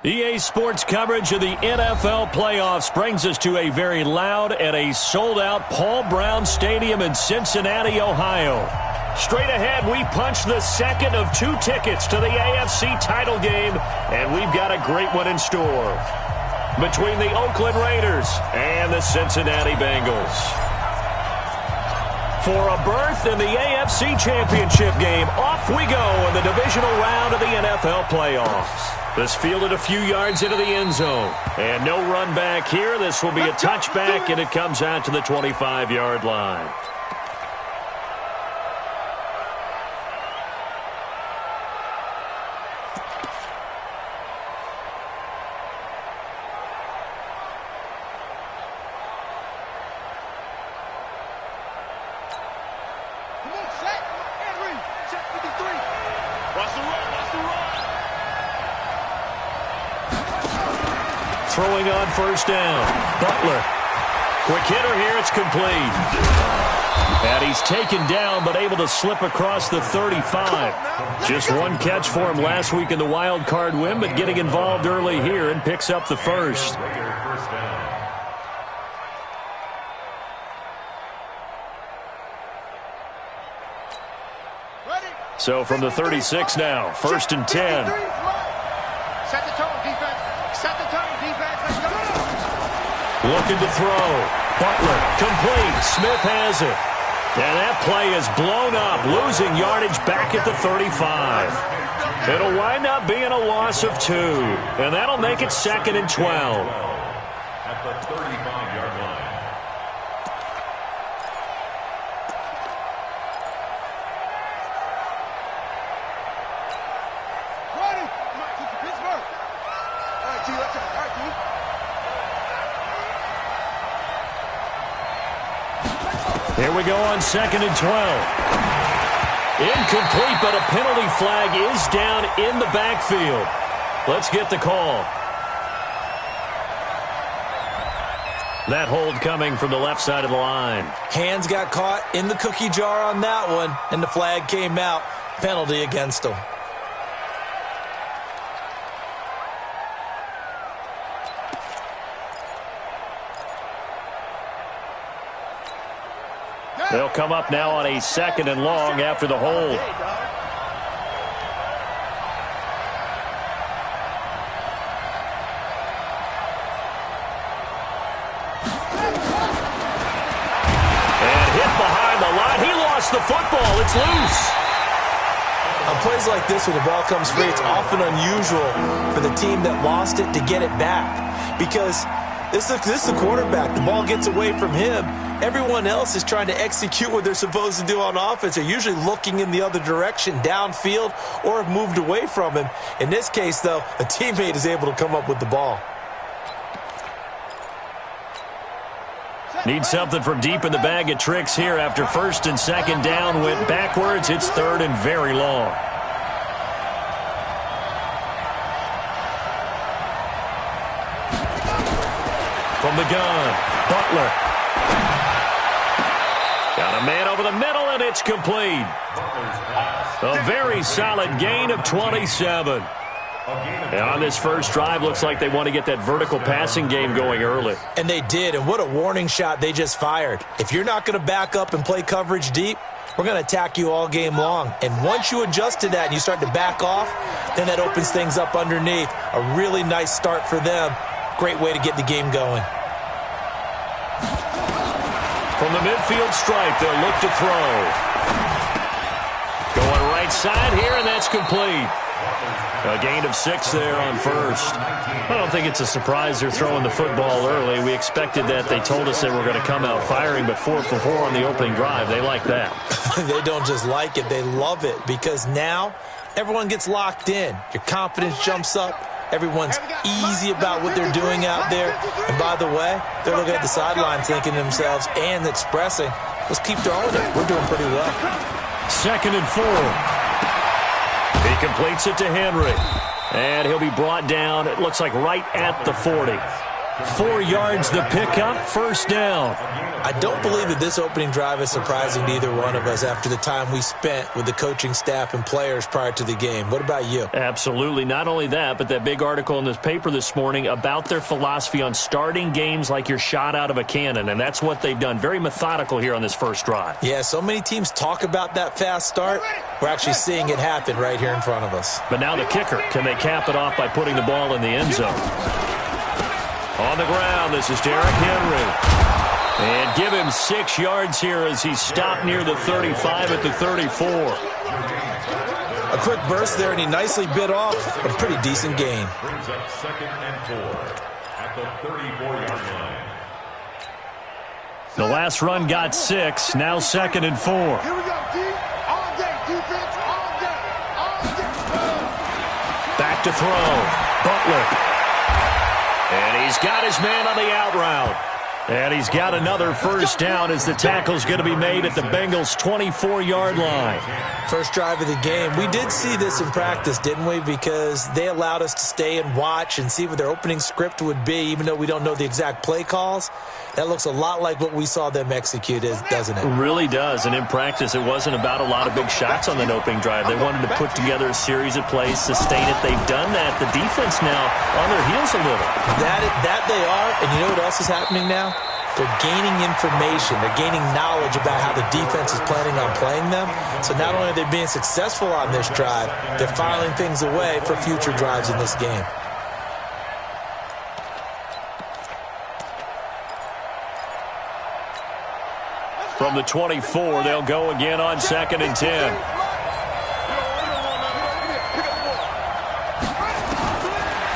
EA Sports coverage of the NFL playoffs brings us to a very loud and a sold-out Paul Brown Stadium in Cincinnati, Ohio. Straight ahead, we punch the second of 2 tickets to the AFC title game, and we've got a great one in store between the Oakland Raiders and the Cincinnati Bengals. For a berth in the AFC Championship game, off we go in the divisional round of the NFL playoffs. This fielded a few yards into the end zone. And no run back here. This will be a touchback, and it comes out to the 25-yard line. Throwing on first down. Butler. Quick hitter here. It's complete. And he's taken down but able to slip across the 35. Just one catch for him last week in the wild card win, but getting involved early here and picks up the first. So from the 36 now, 1st and 10. Set the tone, defense. Set the tone, defense. Let's go. Looking to throw. Butler, complete. Smith has it. And that play is blown up, losing yardage back at the 35. It'll wind up being a loss of 2. And that'll make it 2nd and 12. At the 35-yard line. Here we go on 2nd and 12. Incomplete, but a penalty flag is down in the backfield. Let's get the call. That hold coming from the left side of the line. Hands got caught in the cookie jar on that one, and the flag came out. Penalty against him. They'll come up now on a 2nd and long after the hold. And hit behind the line. He lost the football. It's loose. On plays like this where the ball comes free, it's often unusual for the team that lost it to get it back. Because this is the quarterback. The ball gets away from him. Everyone else is trying to execute what they're supposed to do on offense. They're usually looking in the other direction, downfield, or have moved away from him. In this case, though, a teammate is able to come up with the ball. Need something from deep in the bag of tricks here after 1st and 2nd down went backwards. It's 3rd and very long. From the gun, Butler. Got a man over the middle, and it's complete. A very solid gain of 27. And on this first drive, looks like they want to get that vertical passing game going early. And they did, and what a warning shot they just fired. If you're not going to back up and play coverage deep, we're going to attack you all game long. And once you adjust to that and you start to back off, then that opens things up underneath. A really nice start for them. Great way to get the game going. From the midfield stripe, they'll look to throw. Going right side here, and that's complete. A gain of 6 there on 1st. I don't think it's a surprise they're throwing the football early. We expected that. They told us they were going to come out firing, but 4 for 4 on the opening drive. They like that. They don't just like it. They love it because now everyone gets locked in. Your confidence jumps up. Everyone's easy about what they're doing out there. And by the way, they're looking at the sideline thinking to themselves and expressing, let's keep throwing it. We're doing pretty well. 2nd and 4. He completes it to Henry. And he'll be brought down, it looks like right at the 40. 4 yards the pickup, first down. I don't believe that this opening drive is surprising to either one of us after the time we spent with the coaching staff and players prior to the game. What about you? Absolutely. Not only that, but that big article in this paper this morning about their philosophy on starting games like you're shot out of a cannon, and that's what they've done. Very methodical here on this first drive. Yeah, so many teams talk about that fast start. We're actually seeing it happen right here in front of us. But now the kicker. Can they cap it off by putting the ball in the end zone? On the ground, this is Derrick Henry. And give him 6 yards here as he stopped near the 35 at the 34. A quick burst there, and he nicely bit off a pretty decent gain. Brings up 2nd and 4 at the 34-yard line. The last run got 6, now 2nd and 4. Here we go, D. All day, defense, all day, all day. Back to throw. Butler. And he's got his man on the out route. And he's got another first down as the tackle's going to be made at the Bengals' 24-yard line. First drive of the game. We did see this in practice, didn't we? Because they allowed us to stay and watch and see what their opening script would be, even though we don't know the exact play calls. That looks a lot like what we saw them execute, doesn't it? It really does. And in practice, it wasn't about a lot of big shots on that opening drive. They wanted to put together a series of plays, sustain it. They've done that. The defense now on their heels a little. That they are. And you know what else is happening now? They're gaining information. They're gaining knowledge about how the defense is planning on playing them. So not only are they being successful on this drive, they're filing things away for future drives in this game. From the 24, they'll go again on 2nd and 10.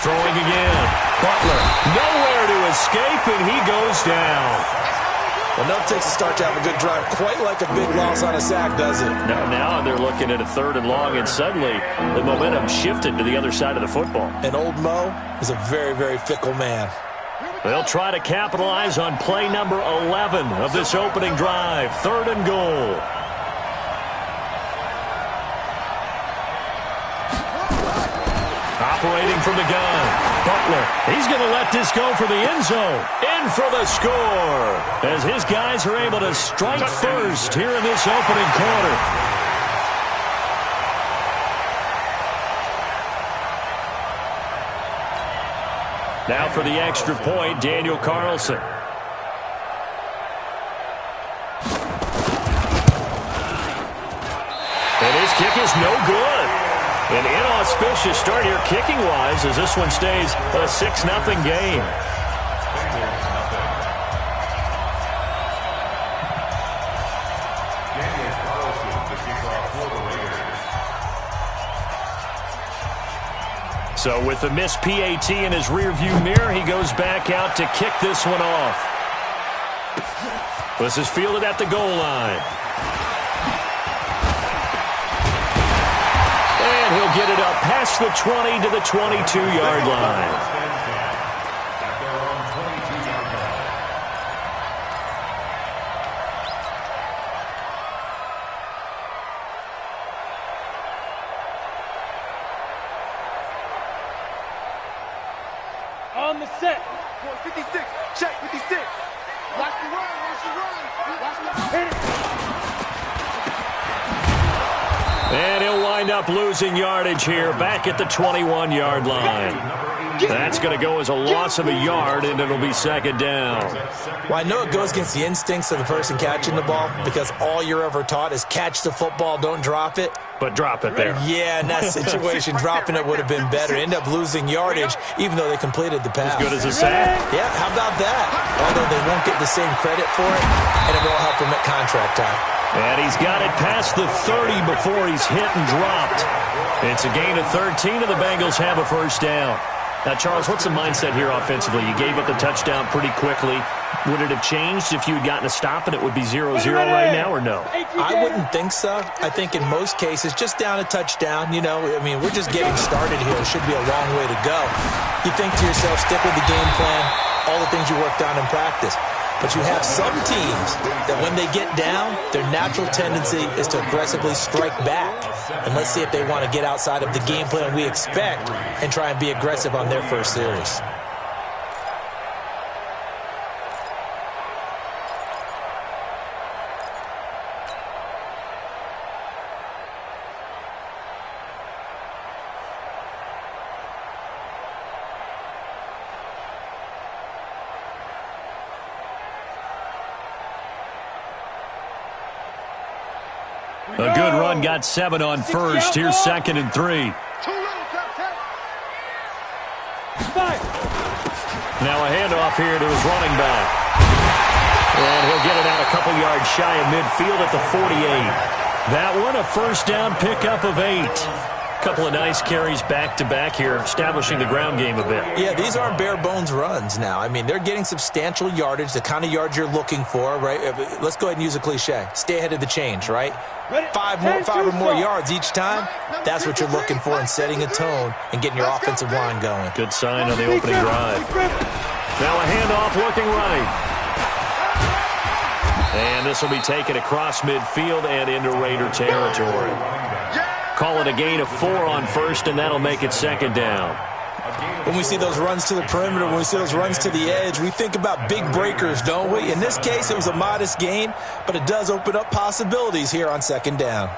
Throwing again. Butler, nowhere to escape, and he goes down. Enough takes to start to have a good drive. Quite like a big loss on a sack, does it? Now they're looking at a 3rd and long, and suddenly the momentum shifted to the other side of the football. And old Mo is a very, very fickle man. They'll try to capitalize on play number 11 of this opening drive. 3rd and goal. Operating from the gun. Butler, he's going to let this go for the end zone. In for the score. As his guys are able to strike first here in this opening quarter. Now for the extra point, Daniel Carlson. And his kick is no good. An inauspicious start here kicking-wise as this one stays a 6-0 game. Daniel Carlson, the kickoff for the Raiders. So with the missed PAT in his rearview mirror, he goes back out to kick this one off. This is fielded at the goal line. And he'll get it up past the 20 to the 22-yard line. On the set. 56. Check 56. Watch the run. Watch the run. Watch the hit it. And he'll wind up losing yardage here back at the 21-yard line. That's going to go as a loss of a yard, and it'll be 2nd down. Well, I know it goes against the instincts of the person catching the ball because all you're ever taught is catch the football, don't drop it. But drop it there. Yeah, in that situation, dropping it would have been better. End up losing yardage, even though they completed the pass. As good as a sack. Yeah, how about that? Although they won't get the same credit for it, and it won't help them at contract time. And he's got it past the 30 before he's hit and dropped. It's a gain of 13, and the Bengals have a first down. Now, Charles, what's the mindset here offensively? You gave up the touchdown pretty quickly. Would it have changed if you had gotten a stop and it would be 0-0 right now, or no? I wouldn't think so. I think in most cases, just down a touchdown, you know, I mean, we're just getting started here. It should be a long way to go. You think to yourself, stick with the game plan, all the things you worked on in practice. But you have some teams that when they get down, their natural tendency is to aggressively strike back. And let's see if they want to get outside of the game plan we expect and try and be aggressive on their first series. A good run got 7 on first. Here's 2nd and 3. Now a handoff here to his running back. And he'll get it out a couple yards shy of midfield at the 48. That one a first down pickup of 8. Couple of nice carries back-to-back here, establishing the ground game a bit. Yeah, these aren't bare-bones runs now. I mean, they're getting substantial yardage, the kind of yards you're looking for, right? Let's go ahead and use a cliche. Stay ahead of the change, right? 5 or more yards each time, that's what you're looking for in setting a tone and getting your offensive line going. Good sign on the opening drive. Now a handoff looking right. And this will be taken across midfield and into Raider territory. Call it a gain of 4 on first, and that'll make it 2nd down. When we see those runs to the perimeter, when we see those runs to the edge, we think about big breakers, don't we? In this case, it was a modest gain, but it does open up possibilities here on 2nd down.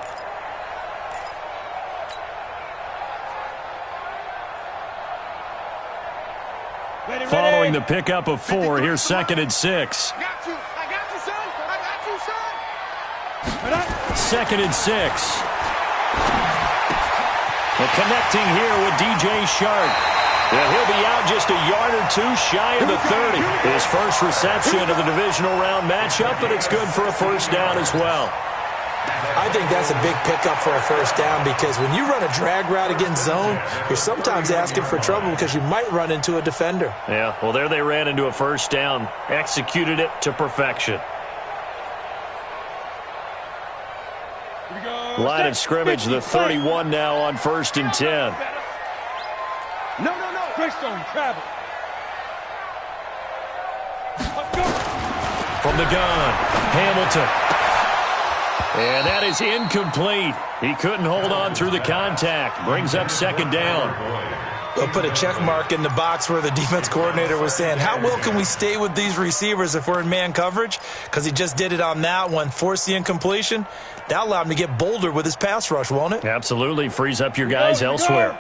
Following the pickup of 4, here's 2nd and 6. I got you, son. I got you, son. 2nd and 6. Well, connecting here with DJ Shark. Yeah, he'll be out just a yard or 2 shy of the 30. His first reception of the divisional round matchup, but it's good for a first down as well. I think that's a big pickup for a first down because when you run a drag route against zone, you're sometimes asking for trouble because you might run into a defender. Yeah, well, there they ran into a first down, executed it to perfection. Line of scrimmage, the 31 now on 1st and 10. No. Greystone, travel. From the gun, Hamilton. And that is incomplete. He couldn't hold on through the contact. Brings up 2nd down. They'll put a check mark in the box where the defense coordinator was saying, how well can we stay with these receivers if we're in man coverage? Because he just did it on that one, forced the incompletion. That'll allow him to get bolder with his pass rush, won't it? Absolutely. Frees up your guys elsewhere.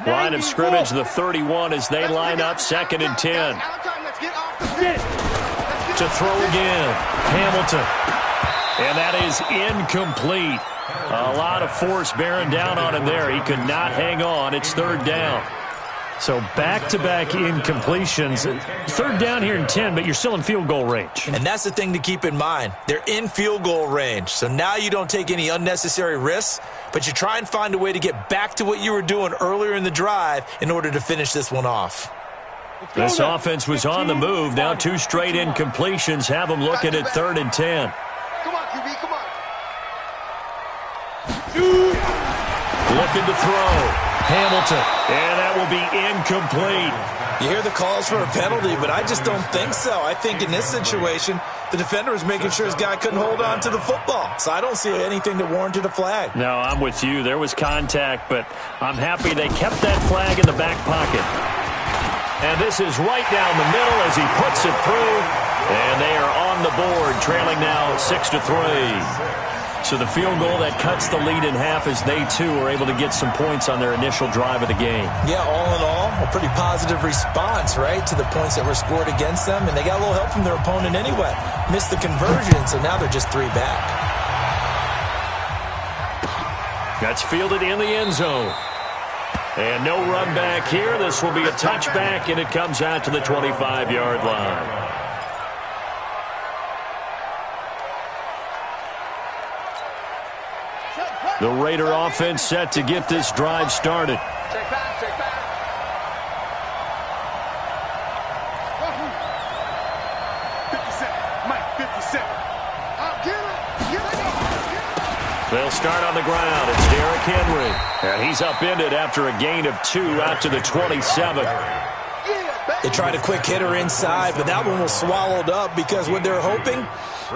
Line of scrimmage, the 31 as they line up 2nd and 10. To throw again, Hamilton. And that is incomplete. A lot of force bearing down on him there. He could not hang on. It's 3rd down. So back-to-back incompletions. 3rd down here in 10, but you're still in field goal range. And that's the thing to keep in mind. They're in field goal range. So now you don't take any unnecessary risks, but you try and find a way to get back to what you were doing earlier in the drive in order to finish this one off. This offense was on the move. Now 2 straight incompletions have them looking at 3rd and 10. Come on, QB, come on. Looking to throw. Hamilton. And that will be incomplete. You hear the calls for a penalty, but I just don't think so. I think in this situation, the defender was making sure his guy couldn't hold on to the football. So I don't see anything that warranted a flag. No, I'm with you. There was contact, but I'm happy they kept that flag in the back pocket. And this is right down the middle as he puts it through. And they are on the board, trailing now 6-3. So the field goal that cuts the lead in half as they, too, are able to get some points on their initial drive of the game. Yeah, all in all, a pretty positive response, right, to the points that were scored against them. And they got a little help from their opponent anyway. Missed the conversion, so now they're just 3 back. That's fielded in the end zone. And no run back here. This will be a touchback, and it comes out to the 25-yard line. The Raider offense set to get this drive started. Check back, check back. Mike, 57. They'll start on the ground. It's Derrick Henry. And he's upended after a gain of 2 out to the 27. They tried a quick hitter inside, but that one was swallowed up because what they're hoping,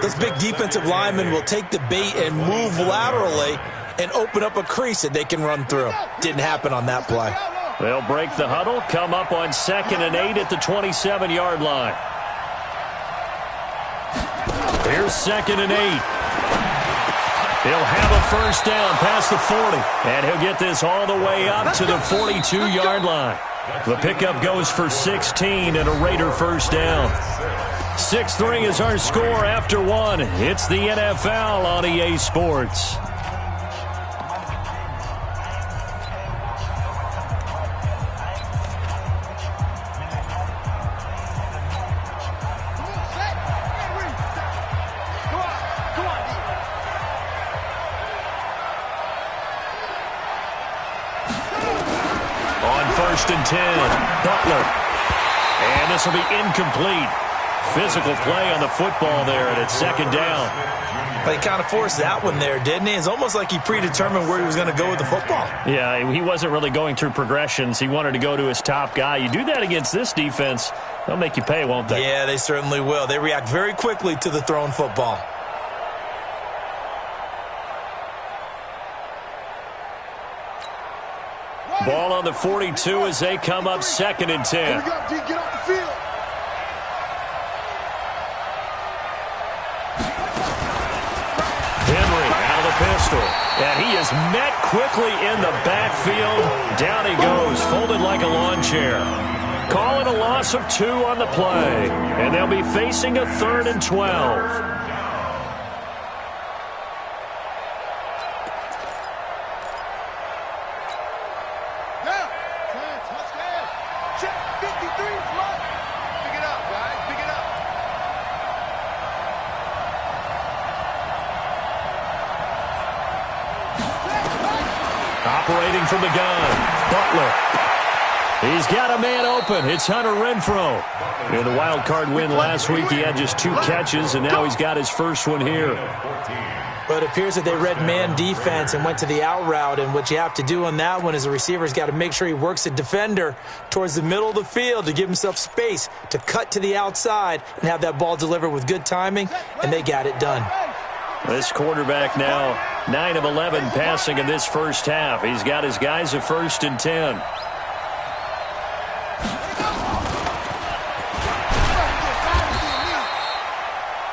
this big defensive lineman will take the bait and move laterally and open up a crease that they can run through. Didn't happen on that play. They'll break the huddle, come up on 2nd and 8 at the 27-yard line. Here's 2nd and 8. He'll have a first down past the 40, and he'll get this all the way up to the 42-yard line. The pickup goes for 16 and a Raider first down. 6-3 is our score after 1. It's the NFL on EA Sports. first and 10. Butler. And this will be incomplete. Physical play on the football there, and it's second down. But he kind of forced that one there, didn't he? It's almost like he predetermined where he was going to go with the football. Yeah, he wasn't really going through progressions. He wanted to go to his top guy. You do that against this defense, they'll make you pay, won't they? Yeah, they certainly will. They react very quickly to the thrown football. Ball on the 42 as they come up second and 10. Here we go, D, get off the field. Henry out of the pistol. And he is met quickly in the backfield. Down he goes, folded like a lawn chair. Call it a loss of 2 on the play. And they'll be facing a 3rd and 12. Operating from the gun, Butler. He's got a man open. It's Hunter Renfrow. In the wild card win last week, he had just 2 catches, and now he's got his first one here. But it appears that they read man defense and went to the out route, and what you have to do on that one is the receiver's got to make sure he works the defender towards the middle of the field to give himself space to cut to the outside and have that ball delivered with good timing, and they got it done. This quarterback now 9 of 11 passing in this first half. He's got his guys a 1st and 10.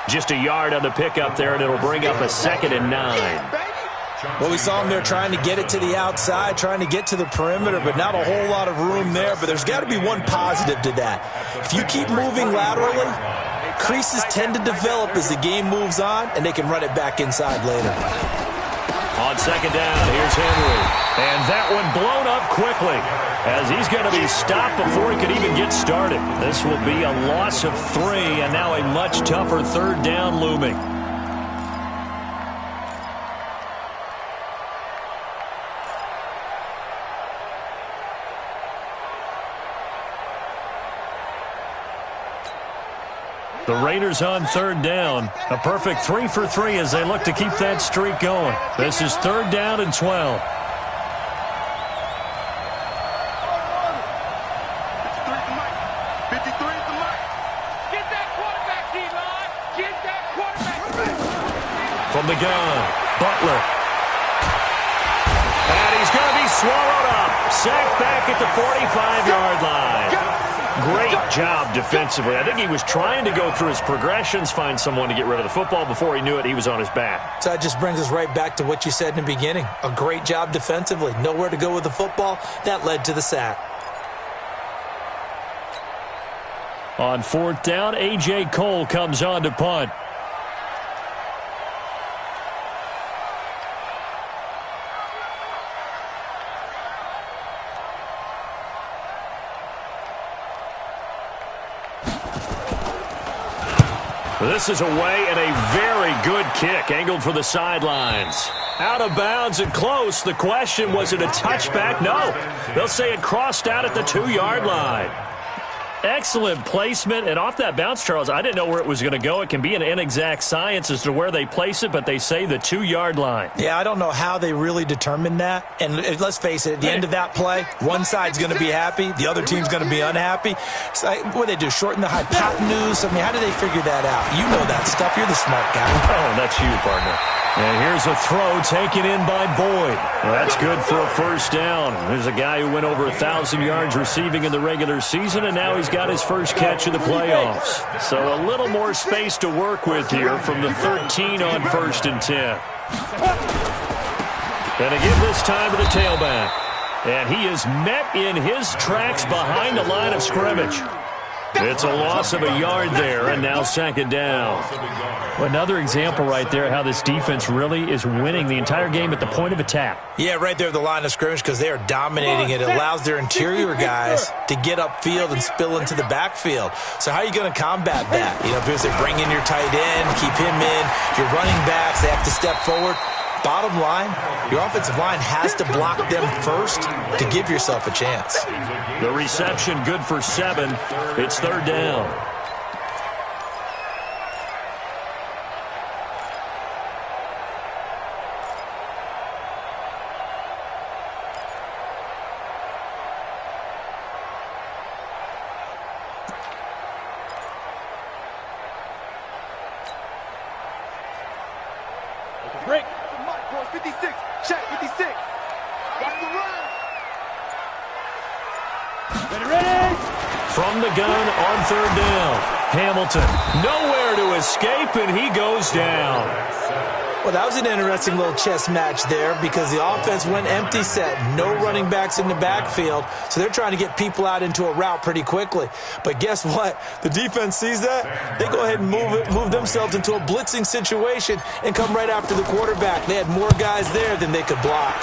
Just a yard on the pickup there, and it'll bring up a 2nd and 9. Well, we saw him there trying to get it to the outside, trying to get to the perimeter, but not a whole lot of room there. But there's got to be one positive to that. If you keep moving laterally, creases tend to develop as the game moves on, and they can run it back inside later. On second down, here's Henry. And that one blown up quickly as he's going to be stopped before he could even get started. This will be a loss of 3, and now a much tougher 3rd down looming. The Raiders on 3rd down. A perfect 3 for 3 as they look to keep that streak going. This is 3rd down and 12. 53 at the mic. Get that quarterback, D-line. Get that quarterback. From the gun, Butler. And he's going to be swallowed up. Sacked back at the 45-yard line. Great job defensively. I think he was trying to go through his progressions, find someone to get rid of the football. Before he knew it, he was on his back. So that just brings us right back to what you said in the beginning. A great job defensively. Nowhere to go with the football. That led to the sack. On 4th down, A.J. Cole comes on to punt. This is away and a very good kick, angled for the sidelines. Out of bounds and close. The question, was it a touchback? No. They'll say it crossed out at the 2-yard line. Excellent placement, and off that bounce, Charles, I didn't know where it was going to go. It can be an inexact science as to where they place it, but they say the 2-yard line. Yeah, I don't know how they really determined that. And let's face it, at the end of that play, one side's going to be happy, the other team's going to be unhappy. So, what do they do, shorten the hypotenuse? I mean, how do they figure that out? You know that stuff. You're the smart guy. Oh, that's you, partner. And here's a throw taken in by Boyd. Well, that's good for a 1st down. There's a guy who went over 1,000 yards receiving in the regular season, and now he's got his first catch of the playoffs. So a little more space to work with here from the 13 on 1st and 10. And to give this time to the tailback. And he is met in his tracks behind the line of scrimmage. It's a loss of a yard there, and now 2nd down. Another example right there how this defense really is winning the entire game at the point of attack. Yeah, right there at the line of scrimmage because they are dominating it. It allows their interior guys to get upfield and spill into the backfield. So how are you going to combat that? You know, because they bring in your tight end, keep him in, your running backs, they have to step forward. bottom line, your offensive line has to block them first to give yourself a chance. The reception good for 7. It's third down. Break. 56. Check 56. Watch the run. Ready. From the gun on third down. Hamilton nowhere to escape, and he goes down. Well, that was an interesting little chess match there because the offense went empty set. No running backs in the backfield, so they're trying to get people out into a route pretty quickly. But guess what? The defense sees that. They go ahead and move themselves into a blitzing situation and come right after the quarterback. They had more guys there than they could block.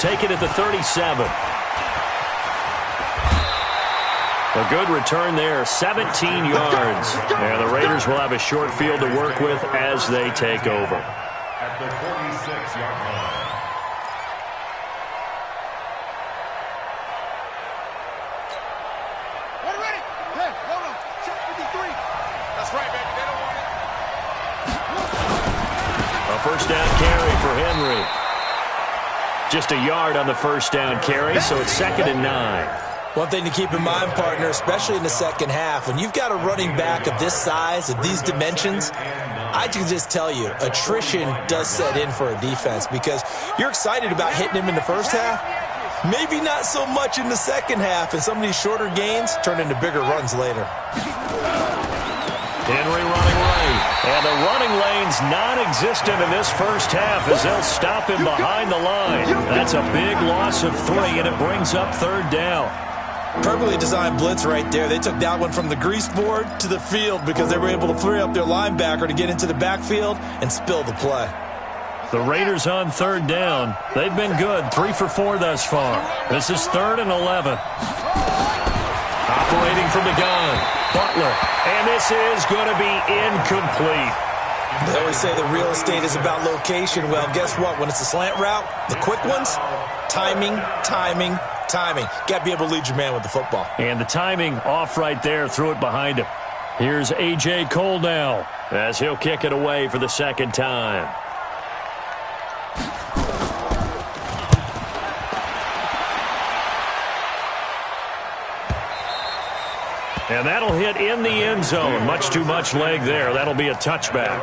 Take it at the 37. A good return there, 17 yards. And the Raiders will have a short field to work with as they take over. At the 46-yard line. Ready. Hey, hold on. Check 53. That's right, baby. They don't want it. A first down carry for Henry. Just a yard on the first down carry, so it's 2nd and 9. One thing to keep in mind, partner, especially in the second half, when you've got a running back of this size, of these dimensions, I can just tell you, attrition does set in for a defense because you're excited about hitting him in the first half, maybe not so much in the second half, and some of these shorter gains turn into bigger runs later. Henry running right, and the running lane's non-existent in this first half as they'll stop him behind the line. That's a big loss of 3, and it brings up third down. Perfectly designed blitz right there. They took that one from the grease board to the field because they were able to free up their linebacker to get into the backfield and spill the play. The Raiders on third down. They've been good, 3 for 4 thus far. This is 3rd and 11. Operating from the gun, Butler. And this is going to be incomplete. They always say the real estate is about location. Well, guess what? When it's a slant route, the quick ones, timing. Got to be able to lead your man with the football. And the timing off right there, threw it behind him. Here's A.J. Cole now as he'll kick it away for the second time. And that'll hit in the end zone. Much too much leg there. That'll be a touchback.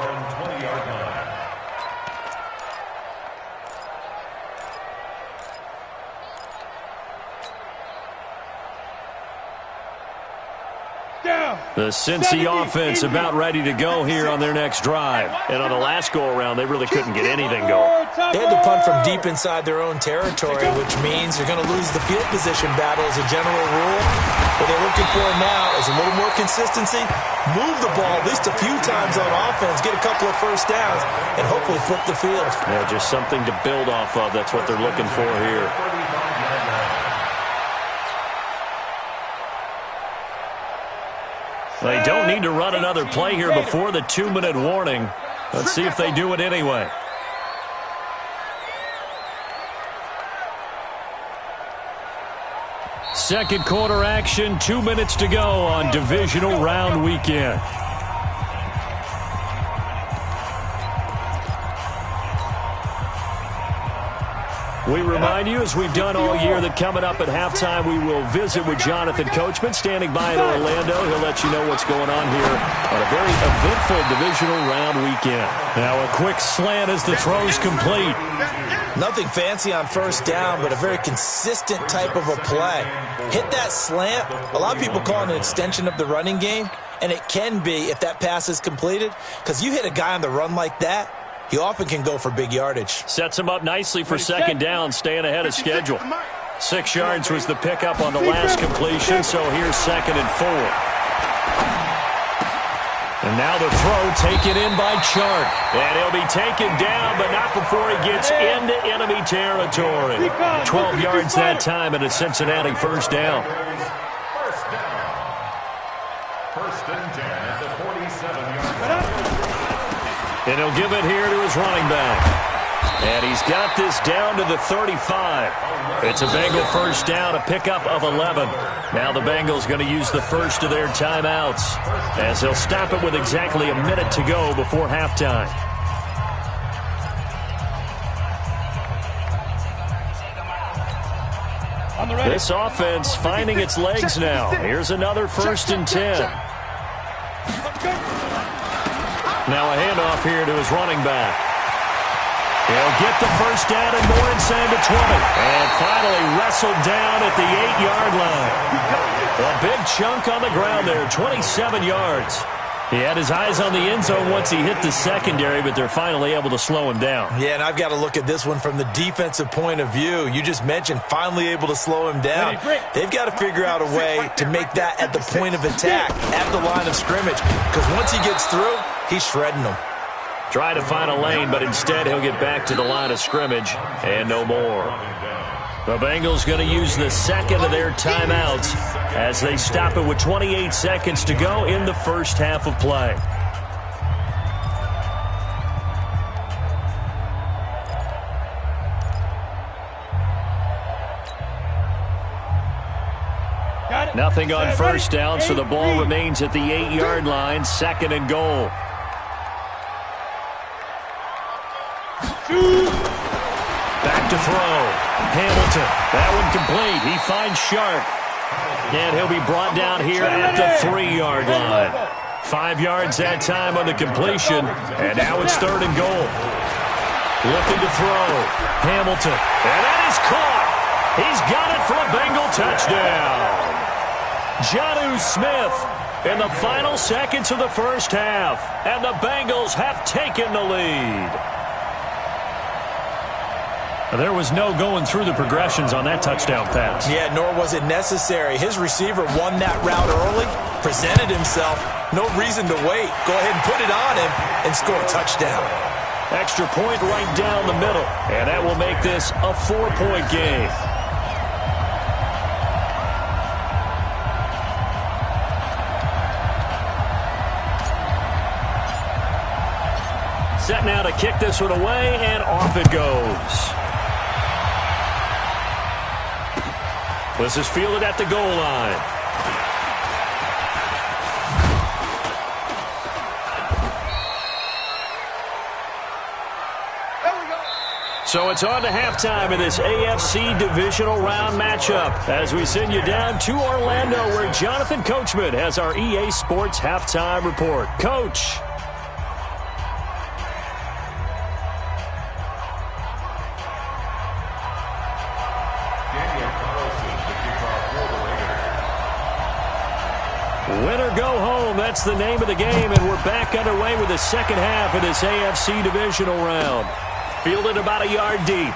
The Cincy offense about ready to go here on their next drive. And on the last go-around, they really couldn't get anything going. They had to punt from deep inside their own territory, which means you're going to lose the field position battle as a general rule. What they're looking for now is a little more consistency, move the ball at least a few times on offense, get a couple of first downs, and hopefully flip the field. Yeah, just something to build off of. That's what they're looking for here. They don't need to run another play here before the 2-minute warning. Let's see if they do it anyway. Second quarter action, 2 minutes to go on divisional round weekend. We remind you, as we've done all year, that coming up at halftime, we will visit with Jonathan Coachman, standing by in Orlando. He'll let you know what's going on here on a very eventful divisional round weekend. Now a quick slant as the throw's complete. Nothing fancy on first down, but a very consistent type of a play. Hit that slant. A lot of people call it an extension of the running game, and it can be if that pass is completed, because you hit a guy on the run like that, he often can go for big yardage. Sets him up nicely for second down, staying ahead of schedule. 6 yards was the pickup on the last completion, so here's 2nd and 4. And now the throw taken in by Chark. And he'll be taken down, but not before he gets into enemy territory. 12 yards that time and a Cincinnati first down. First down. 1st and 10 at the 47-yard line. And he'll give it here to his running back. And he's got this down to the 35. It's a Bengal first down, a pickup of 11. Now the Bengals going to use the first of their timeouts as they'll stop it with exactly a minute to go before halftime. This offense finding its legs now. Here's another 1st and 10. Now a handoff here to his running back. He'll get the first down and more inside the 20. And finally wrestled down at the 8-yard line. A big chunk on the ground there, 27 yards. He had his eyes on the end zone once he hit the secondary, but they're finally able to slow him down. Yeah, and I've got to look at this one from the defensive point of view. You just mentioned finally able to slow him down. They've got to figure out a way to make that at the point of attack, at the line of scrimmage, because once he gets through, he's shredding them. Try to find a lane, but instead he'll get back to the line of scrimmage and no more. The Bengals going to use the second of their timeouts as they stop it with 28 seconds to go in the first half of play. Nothing on first down, so the ball remains at the 8-yard line, 2nd and goal. Back to throw. Hamilton. That one complete. He finds Sharp. And he'll be brought down here at the 3-yard line. 5 yards that time on the completion. And now it's 3rd and goal. Looking to throw. Hamilton. And that is caught. He's got it for a Bengal touchdown. Jonnu Smith in the final seconds of the first half. And the Bengals have taken the lead. There was no going through the progressions on that touchdown pass. Yeah, nor was it necessary. His receiver won that route early, presented himself. No reason to wait. Go ahead and put it on him and score a touchdown. Extra point right down the middle. And that will make this a 4-point game. Set now to kick this one away, and off it goes. This is fielded at the goal line. So it's on to halftime in this AFC divisional round matchup as we send you down to Orlando where Jonathan Coachman has our EA Sports halftime report. Coach. Win or go home, that's the name of the game, and we're back underway with the second half of this AFC divisional round. Fielded about a yard deep.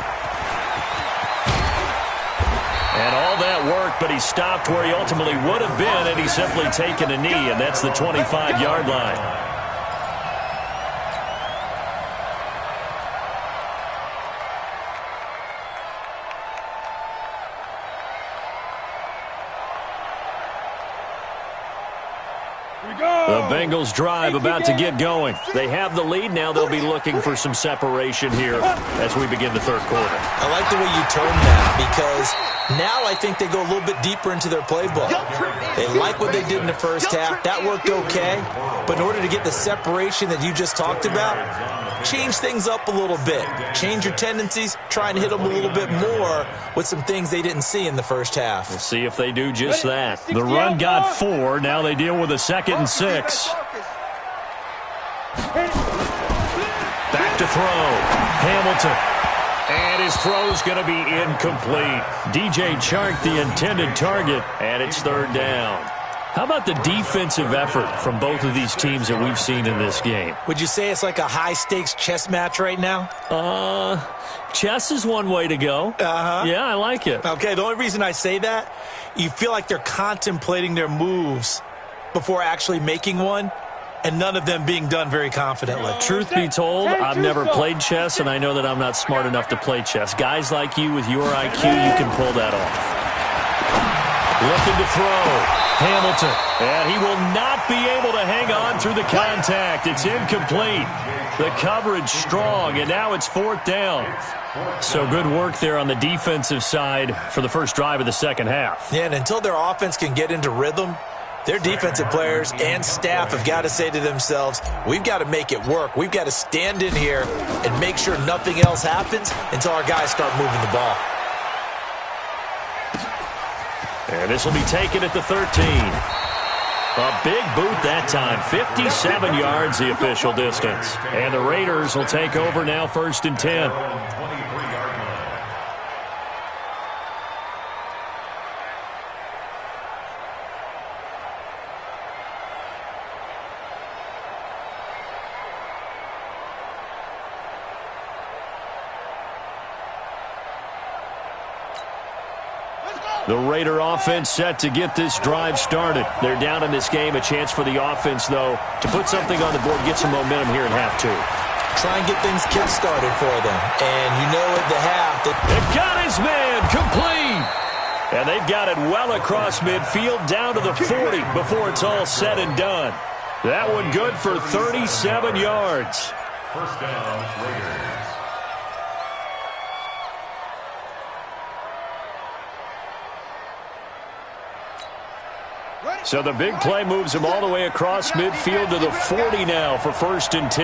And all that work, but he stopped where he ultimately would have been, and he's simply taken a knee, and that's the 25-yard line. The Bengals drive about to get going. They have the lead. Now they'll be looking for some separation here as we begin the third quarter. I like the way you term that because now I think they go a little bit deeper into their playbook. They like what they did in the first half. That worked okay. But in order to get the separation that you just talked about, change things up a little bit. Change your tendencies. Try and hit them a little bit more with some things they didn't see in the first half. We'll see if they do just that. The run got 4. Now they deal with a 2nd and 6. Back to throw. Hamilton. And his throw's going to be incomplete. DJ Chark, the intended target, and it's 3rd down. How about the defensive effort from both of these teams that we've seen in this game? Would you say it's like a high-stakes chess match right now? Chess is one way to go. Yeah, I like it. Okay, the only reason I say that, you feel like they're contemplating their moves before actually making one, and none of them being done very confidently. Truth be told, I've never played chess, and I know that I'm not smart enough to play chess. Guys like you with your IQ, you can pull that off. Looking to throw. Hamilton. And he will not be able to hang on through the contact. It's incomplete. The coverage strong, and now it's 4th down. So good work there on the defensive side for the first drive of the second half. Yeah, and until their offense can get into rhythm, their defensive players and staff have got to say to themselves, we've got to make it work. We've got to stand in here and make sure nothing else happens until our guys start moving the ball. And this will be taken at the 13. A big boot that time. 57 yards the official distance. And the Raiders will take over now, 1st and 10. The Raider offense set to get this drive started. They're down in this game. A chance for the offense, though, to put something on the board, get some momentum here in half 2. Try and get things kick-started for them. And you know at the half that they've got his man complete. And they've got it well across midfield down to the 40 before it's all said and done. That one good for 37 yards. First down, Raiders. So the big play moves him all the way across midfield to the 40 now for 1st and 10.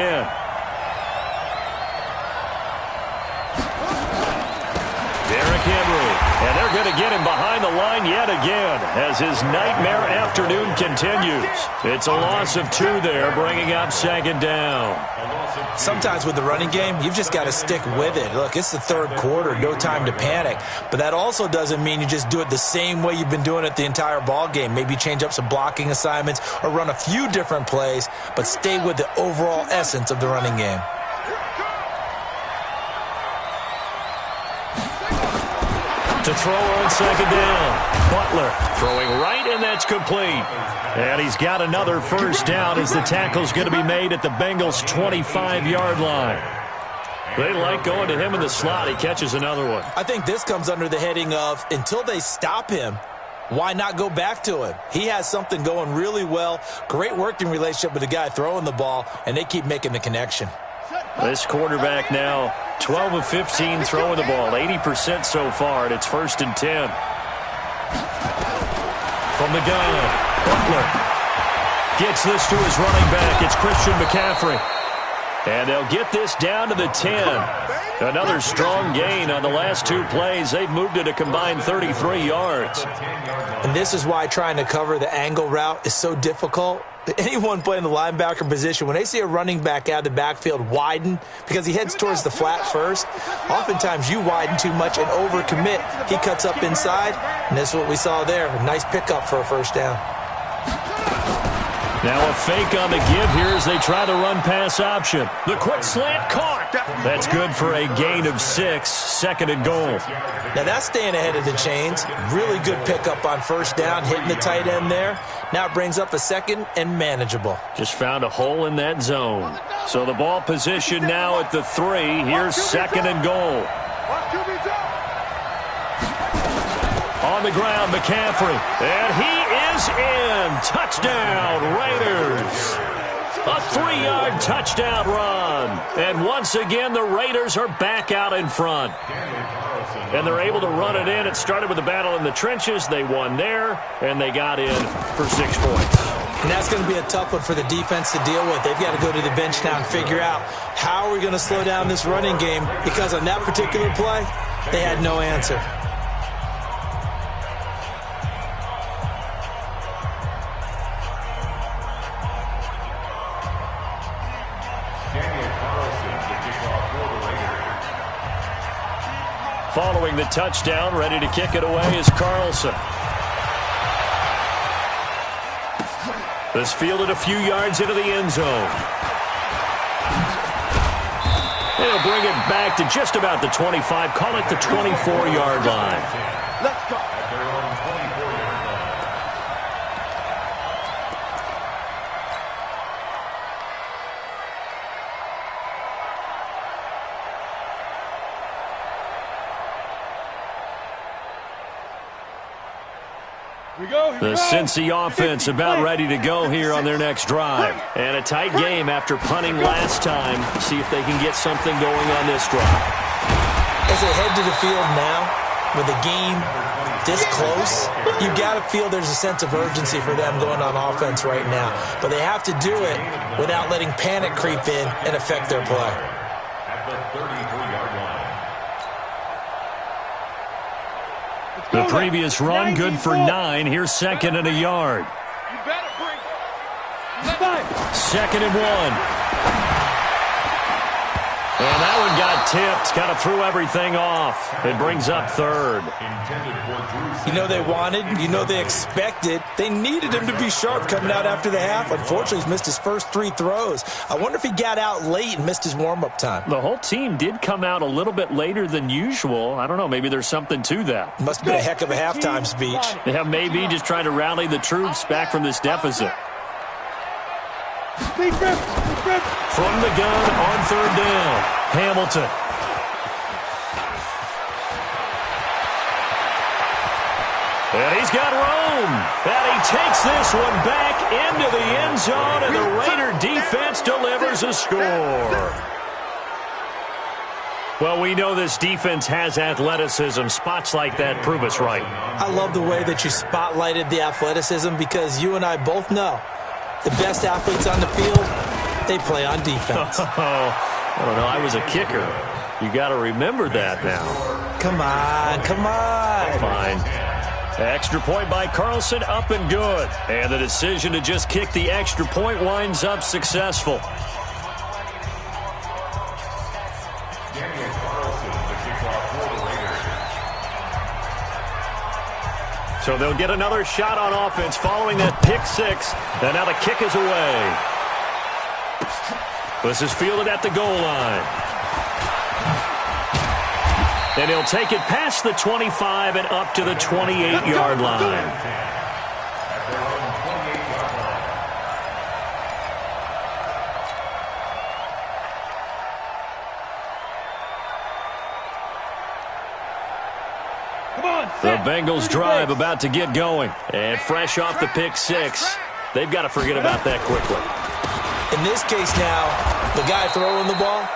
Derrick Henry. And they're going to get him behind the line yet again as his nightmare afternoon continues. It's a loss of 2 there, bringing up 2nd down. Sometimes with the running game, you've just got to stick with it. Look, it's the 3rd quarter, no time to panic. But that also doesn't mean you just do it the same way you've been doing it the entire ball game. Maybe change up some blocking assignments or run a few different plays, but stay with the overall essence of the running game. To throw on 2nd down. Butler throwing right, and that's complete. And he's got another 1st down as the tackle's going to be made at the Bengals' 25-yard line. They like going to him in the slot. He catches another one. I think this comes under the heading of until they stop him, why not go back to him? He has something going really well. Great working relationship with the guy throwing the ball, and they keep making the connection. This quarterback now 12 of 15 throwing the ball, 80% so far, and it's 1st and 10. From the gun, Butler gets this to his running back. It's Christian McCaffrey. And they'll get this down to the 10. Another strong gain on the last 2 plays. They've moved it a combined 33 yards. And this is why trying to cover the angle route is so difficult. Anyone playing the linebacker position, when they see a running back out of the backfield widen because he heads towards the flat first, oftentimes you widen too much and overcommit. He cuts up inside, and that's what we saw there. A nice pickup for a 1st down. Now a fake on the give here as they try the run-pass option. The quick slant caught. That's good for a gain of 6, 2nd and goal. Now that's staying ahead of the chains. Really good pickup on 1st down, hitting the tight end there. Now it brings up a 2nd and manageable. Just found a hole in that zone. So the ball position now at the 3. Here's 2nd and goal. On the ground, McCaffrey. And he is in. Touchdown, Raiders. A 3-yard touchdown run. And once again, the Raiders are back out in front. And they're able to run it in. It started with a battle in the trenches. They won there, and they got in for 6 points. And that's going to be a tough one for the defense to deal with. They've got to go to the bench now and figure out how are we going to slow down this running game, because on that particular play, they had no answer. Following the touchdown, ready to kick it away is Carlson. This fielded a few yards into the end zone. He'll bring it back to just about the 25, call it the 24-yard line. Let's go. The Cincy offense about ready to go here on their next drive. And a tight game after punting last time. See if they can get something going on this drive. As they head to the field now, with the game this close, you got to feel there's a sense of urgency for them going on offense right now. But they have to do it without letting panic creep in and affect their play. At the 33-yard line. The previous run, good for 9. Here's 2nd and a yard. Second and 1. And that one got tipped. Kind of threw everything off. It brings up 3rd. You know they wanted, you know they expected. They needed him to be sharp coming out after the half. Unfortunately, he's missed his first 3 throws. I wonder if he got out late and missed his warm-up time. The whole team did come out a little bit later than usual. I don't know, maybe there's something to that. Must have been a heck of a halftime speech. Yeah, maybe just trying to rally the troops back from this deficit. From the gun on 3rd down, Hamilton. And he's got room. And he takes this one back into the end zone, and the Raider defense delivers a score. Well, we know this defense has athleticism. Spots like that prove us right. I love the way that you spotlighted the athleticism because you and I both know the best athletes on the field, they play on defense. I don't know. I was a kicker. You got to remember that now. Come on, come on. Fine. Extra point by Carlson, up and good. And the decision to just kick the extra point winds up successful. So they'll get another shot on offense following that pick 6. And now the kick is away. This is fielded at the goal line. And he'll take it past the 25 and up to the 28-yard line. The Bengals drive about to get going. And fresh off the pick 6, they've got to forget about that quickly. In this case now, the guy throwing the ball,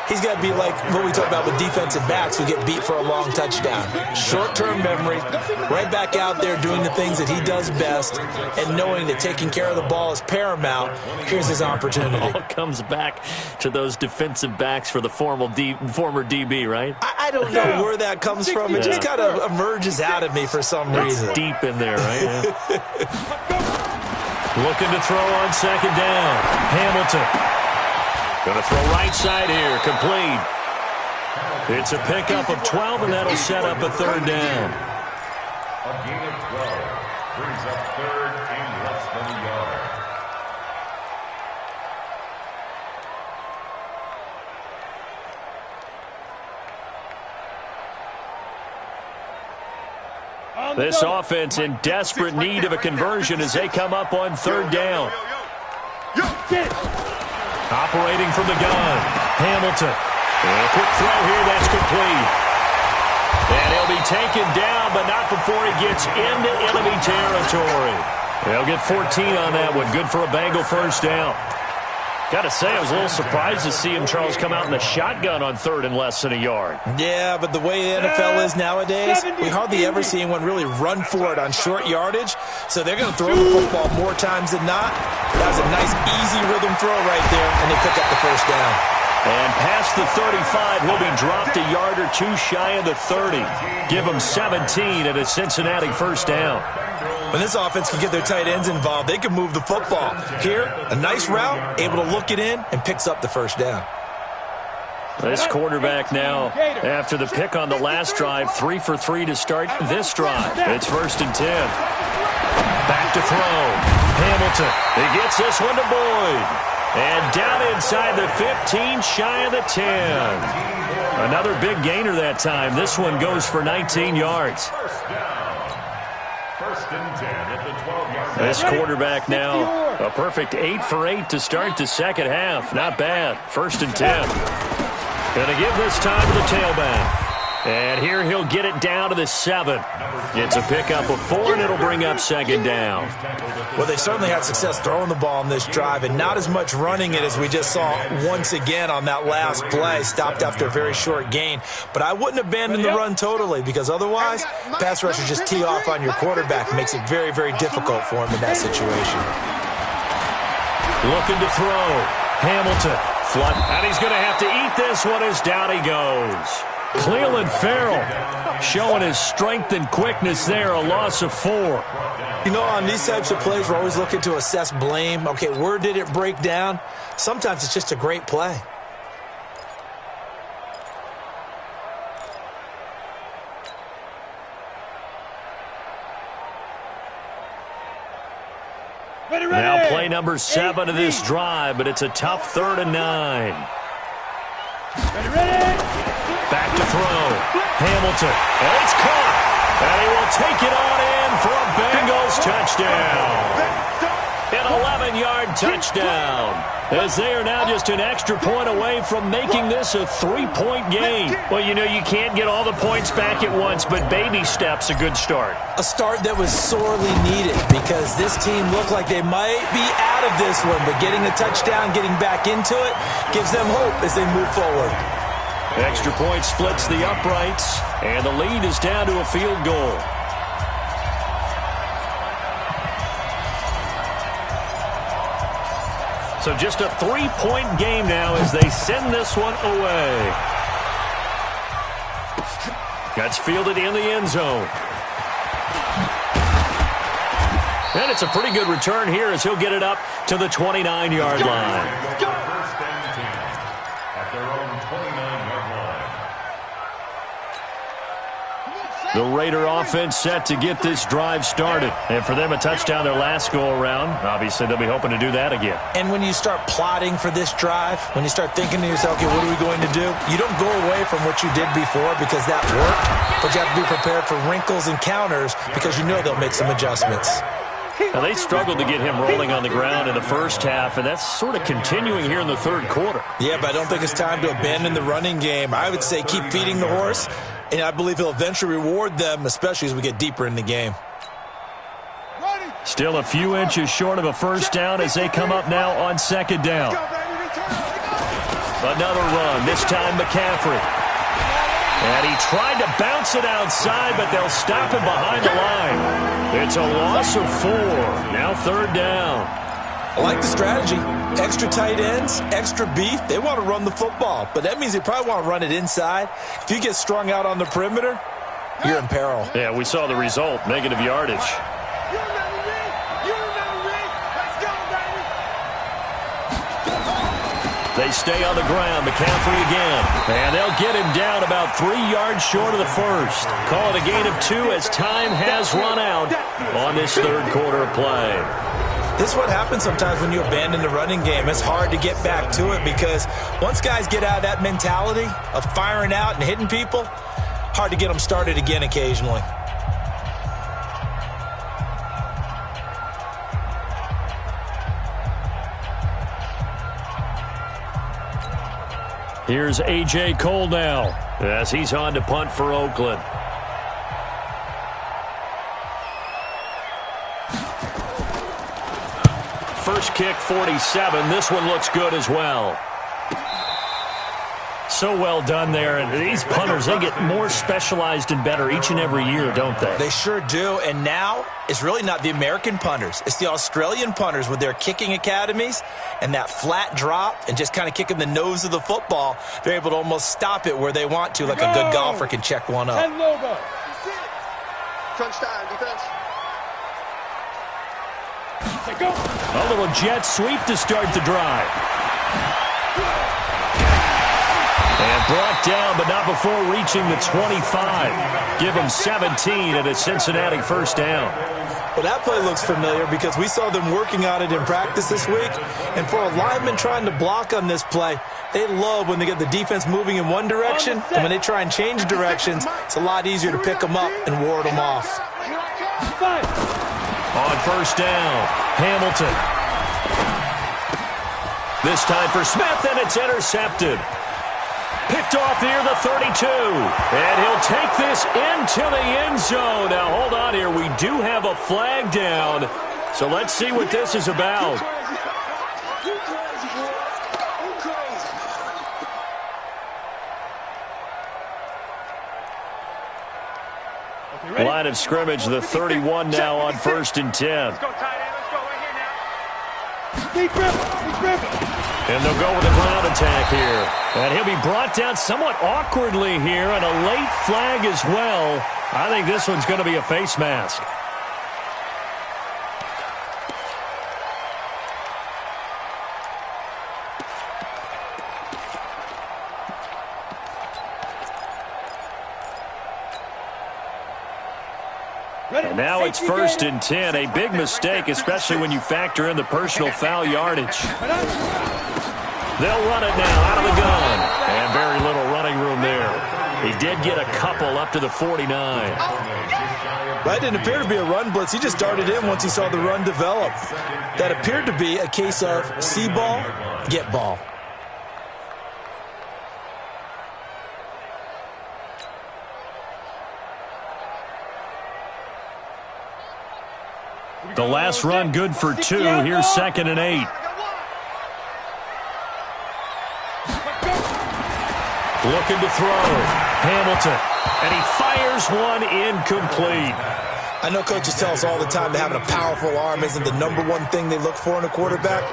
he's got to be like what we talk about with defensive backs who get beat for a long touchdown. Short-term memory, right back out there doing the things that he does best, and knowing that taking care of the ball is paramount. Here's his opportunity. It all comes back to those defensive backs for the former DB, right? I don't know where that comes from. It just kind of emerges out of me for some reason. It's deep in there, right? Yeah. Looking to throw on 2nd down. Hamilton. Going to throw right side here. Complete. It's a pickup of 12, and that'll set up a 3rd down. A gain of 12 brings up 3rd and less than a yard. This offense in desperate need of a conversion as they come up on 3rd down. Operating from the gun, Hamilton. And a quick throw here, that's complete. And he'll be taken down, but not before he gets into enemy territory. They'll get 14 on that one. Good for a Bengal 1st down. Got to say, I was a little surprised to see him, Charles, come out in the shotgun on 3rd and less than a yard. Yeah, but the way the NFL is nowadays, we hardly ever see anyone really run for it on short yardage. So they're going to throw the football more times than not. That was a nice, easy rhythm throw right there, and they pick up the 1st down. And past the 35, will be dropped a yard or 2 shy of the 30. Give them 17 at a Cincinnati 1st down. When this offense can get their tight ends involved, they can move the football. Here, a nice route, able to look it in, and picks up the 1st down. This quarterback now, after the pick on the last drive, 3 for 3 to start this drive. It's 1st and 10. Back to throw. Hamilton. He gets this one to Boyd. And down inside the 15, shy of the 10. Another big gainer that time. This one goes for 19 yards. This quarterback now, a perfect 8 for 8 to start the 2nd half. Not bad. 1st and 10. Going to give this time to the tailback. And here he'll get it down to the 7. It's a pickup of 4, and it'll bring up second down. Well, they certainly had success throwing the ball on this drive, and not as much running it as we just saw once again on that last play. Stopped after a very short gain. But I wouldn't abandon the run totally, because otherwise, pass rushers just tee off on your quarterback. It makes it very, very difficult for him in that situation. Looking to throw. Hamilton. Flood. And he's going to have to eat this one as down he goes. Cleveland Farrell showing his strength and quickness there, a loss of 4. You know, on these types of plays, we're always looking to assess blame. Okay, where did it break down? Sometimes it's just a great play. Now play number 7 of this drive, but it's a tough 3rd and 9. Back to throw. Hamilton. And it's caught. And he will take it on in for a Bengals touchdown. An 11-yard touchdown. As they are now just an extra point away from making this a 3-point game. Well, you know, you can't get all the points back at once, but baby steps a good start. A start that was sorely needed because this team looked like they might be out of this one, but getting a touchdown, getting back into it, gives them hope as they move forward. Extra point splits the uprights, and the lead is down to a field goal. So just a 3-point game now as they send this one away. That's fielded in the end zone. And it's a pretty good return here as he'll get it up to the 29-yard line. First and 10 at their own 29-yard line. The Raider offense set to get this drive started. And for them, a touchdown their last go-around. Obviously, they'll be hoping to do that again. And when you start plotting for this drive, when you start thinking to yourself, okay, what are we going to do? You don't go away from what you did before because that worked, but you have to be prepared for wrinkles and counters because you know they'll make some adjustments. Now, they struggled to get him rolling on the ground in the first half, and that's sort of continuing here in the third quarter. Yeah, but I don't think it's time to abandon the running game. I would say keep feeding the horse, and I believe he'll eventually reward them, especially as we get deeper in the game. Still a few inches short of a first down as they come up now on second down. Another run, this time McCaffrey. And he tried to bounce it outside, but they'll stop him behind the line. It's a loss of 4. Now third down. I like the strategy. Extra tight ends, extra beef. They want to run the football, but that means they probably want to run it inside. If you get strung out on the perimeter, you're in peril. Yeah, we saw the result, negative yardage. They stay on the ground. McCaffrey again. And they'll get him down about 3 yards short of the first. Call it a gain of 2 as time has run out on this third quarter of play. This is what happens sometimes when you abandon the running game. It's hard to get back to it because once guys get out of that mentality of firing out and hitting people, hard to get them started again occasionally. Here's A.J. Cole now as he's on to punt for Oakland. First kick, 47. This one looks good as well. So well done there. And these punters, they get more specialized and better each and every year, don't they? They sure do. And now it's really not the American punters. It's the Australian punters with their kicking academies and that flat drop and just kind of kicking the nose of the football. They're able to almost stop it where they want to, like a good golfer can check one up. Crunch time, defense. A little jet sweep to start the drive. And brought down, but not before reaching the 25. Give them 17 at a Cincinnati first down. Well, that play looks familiar because we saw them working on it in practice this week. And for a lineman trying to block on this play, they love when they get the defense moving in one direction. And when they try and change directions, it's a lot easier to pick them up and ward them off. On first down, Hamilton. This time for Smith, and it's intercepted. Picked picked off near the 32. And he'll take this into the end zone. Now, hold on here. We do have a flag down. So let's see what this is about. Line of scrimmage, the 31 now on 1st and 10. Let's go, tight end. Let's go right here now. Deep grip. And they'll go with a ground attack here. And he'll be brought down somewhat awkwardly here, and a late flag as well. I think this one's going to be a face mask. And now it's 1st and 10. A big mistake, especially when you factor in the personal foul yardage. They'll run it now out of the gun. And very little running room there. He did get a couple up to the 49. That didn't appear to be a run blitz. He just darted in once he saw the run develop. That appeared to be a case of see ball, get ball. The last run good for 2. Here's 2nd and 8. Looking to throw. Hamilton. And he fires one incomplete. I know coaches tell us all the time that having a powerful arm isn't the #1 thing they look for in a quarterback.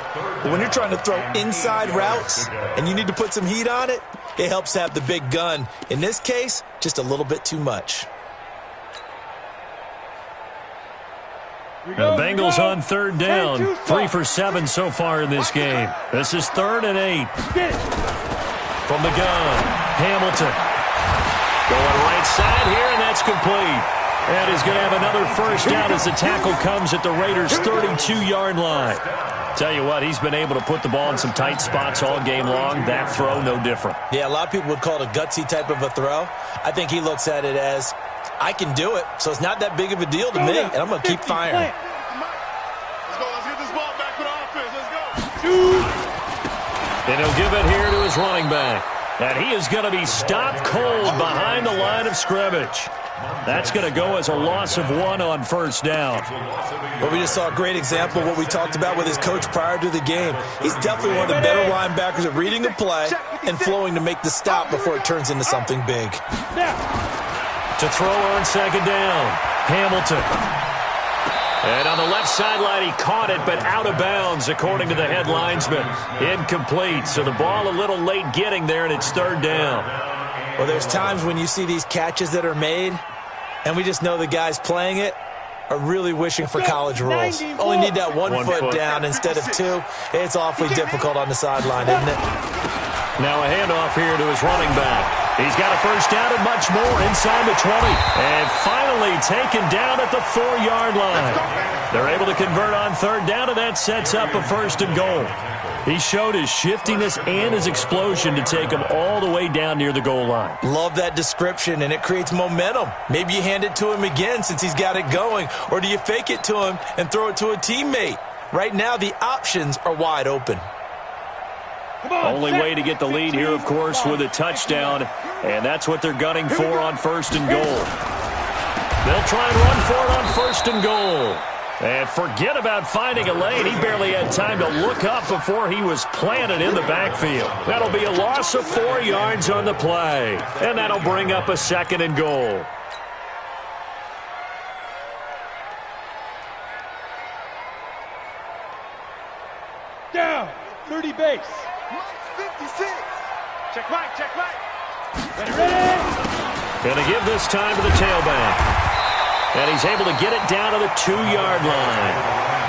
But when you're trying to throw inside routes and you need to put some heat on it, it helps to have the big gun. In this case, just a little bit too much. The Bengals on 3rd down. 3 for 7 so far in this game. This is 3rd and 8. From the gun, Hamilton. Going right side here, and that's complete. And he's going to have another first down as the tackle comes at the Raiders' 32-yard line. Tell you what, he's been able to put the ball in some tight spots all game long. That throw, no different. Yeah, a lot of people would call it a gutsy type of a throw. I think he looks at it as, I can do it, so it's not that big of a deal to me, and I'm going to keep firing. Let's go. Let's get this ball back for the offense. Let's go. And he'll give it here to his running back. And he is going to be stopped cold behind the line of scrimmage. That's going to go as a loss of 1 on 1st down. Well, we just saw a great example of what we talked about with his coach prior to the game. He's definitely one of the better linebackers at reading a play and flowing to make the stop before it turns into something big. To throw on 2nd down, Hamilton. And on the left sideline, he caught it, but out of bounds, according to the head linesman. Incomplete, so the ball a little late getting there, and it's 3rd down. Well, there's times when you see these catches that are made, and we just know the guys playing it are really wishing for college rules. Only need that one foot down instead of 2. It's awfully difficult on the sideline, isn't it? Now a handoff here to his running back. He's got a first down and much more inside the 20. And finally taken down at the 4-yard line. They're able to convert on 3rd down, and that sets up a 1st and goal. He showed his shiftiness and his explosion to take him all the way down near the goal line. Love that description, and it creates momentum. Maybe you hand it to him again since he's got it going, or do you fake it to him and throw it to a teammate? Right now, the options are wide open. Only way to get the lead here, of course, with a touchdown, and that's what they're gunning for on 1st and goal. They'll try and run for it on 1st and goal. And forget about finding a lane. He barely had time to look up before he was planted in the backfield. That'll be a loss of 4 yards on the play, and that'll bring up a 2nd and goal. Down. 30 base. 56. Check right, check right. Ready. Going to give this time to the tailback. And he's able to get it down to the 2-yard line.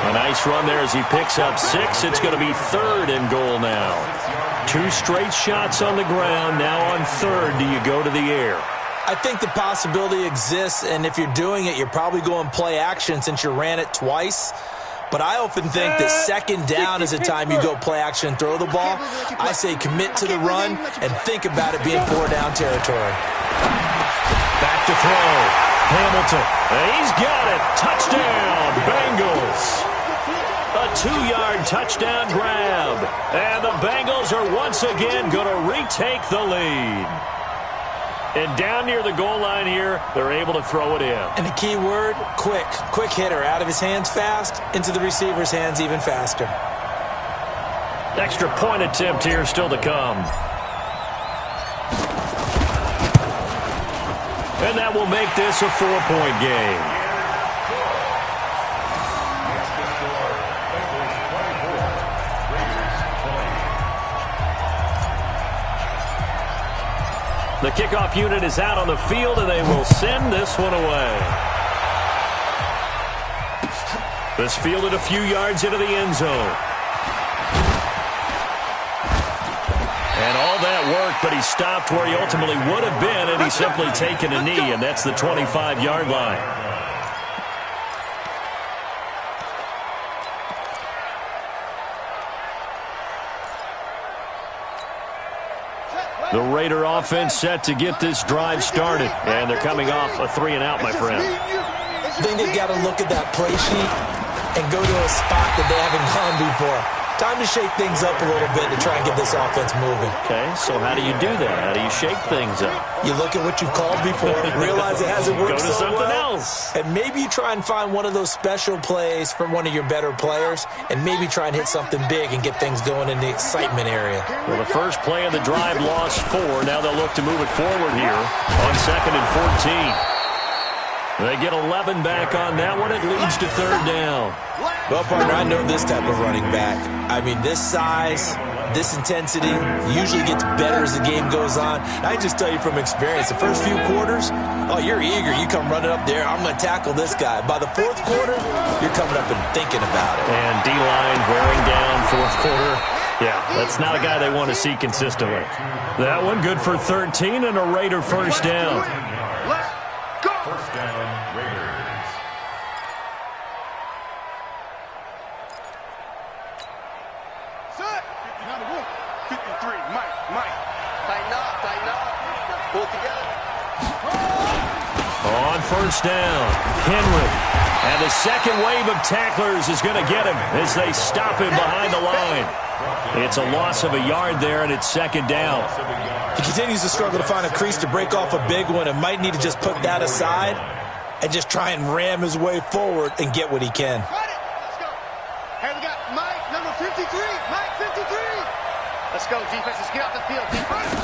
A nice run there as he picks up 6. It's going to be 3rd and goal now. 2 straight shots on the ground. Now on 3rd, do you go to the air? I think the possibility exists, and if you're doing it, you're probably going play action since you ran it twice. But I often think that 2nd down is the time you go play action and throw the ball. I say commit to the run and think about it being 4-down territory. Back to throw. Hamilton. And he's got it. Touchdown, Bengals. A 2-yard touchdown grab. And the Bengals are once again going to retake the lead. And down near the goal line here, they're able to throw it in. And the key word, quick. Quick hitter. Out of his hands fast, into the receiver's hands even faster. Extra point attempt here still to come. And that will make this a 4-point game. The kickoff unit is out on the field, and they will send this one away. This fielded a few yards into the end zone. And all that worked, but he stopped where he ultimately would have been, and he's simply taken a knee, and that's the 25-yard line. The Raider offense set to get this drive started. And they're coming off a 3-and-out, my friend. I think they've got to look at that play sheet and go to a spot that they haven't gone before. Time to shake things up a little bit to try and get this offense moving. Okay, so how do you do that? How do you shake things up? You look at what you've called before, realize it hasn't worked Go to so something well, else. and maybe you try and find one of those special plays from one of your better players, and maybe try and hit something big and get things going in the excitement area. Well, the first play of the drive lost 4. Now they'll look to move it forward here on 2nd and 14. They get 11 back on that one. It leads to 3rd down. Well, partner, I know this type of running back. I mean, this size, this intensity usually gets better as the game goes on. I just tell you from experience, the first few quarters, oh, you're eager. You come running up there, I'm going to tackle this guy. By the 4th quarter, you're coming up and thinking about it. And D-line wearing down 4th quarter. Yeah, that's not a guy they want to see consistently. That one good for 13 and a Raider first down. First down, Raiders. Set. 53, Mike. Tighten up. Pull together. On first down, Henry. And the second wave of tacklers is going to get him as they stop him behind the line. It's a loss of a yard there, and it's 2nd down. He continues to struggle to find a crease to break off a big one and might need to just put that aside and just try and ram his way forward and get what he can. Let's go. Hey, we got Mike, number 53. Mike, 53. Let's go, defenses. Get off the field, defense.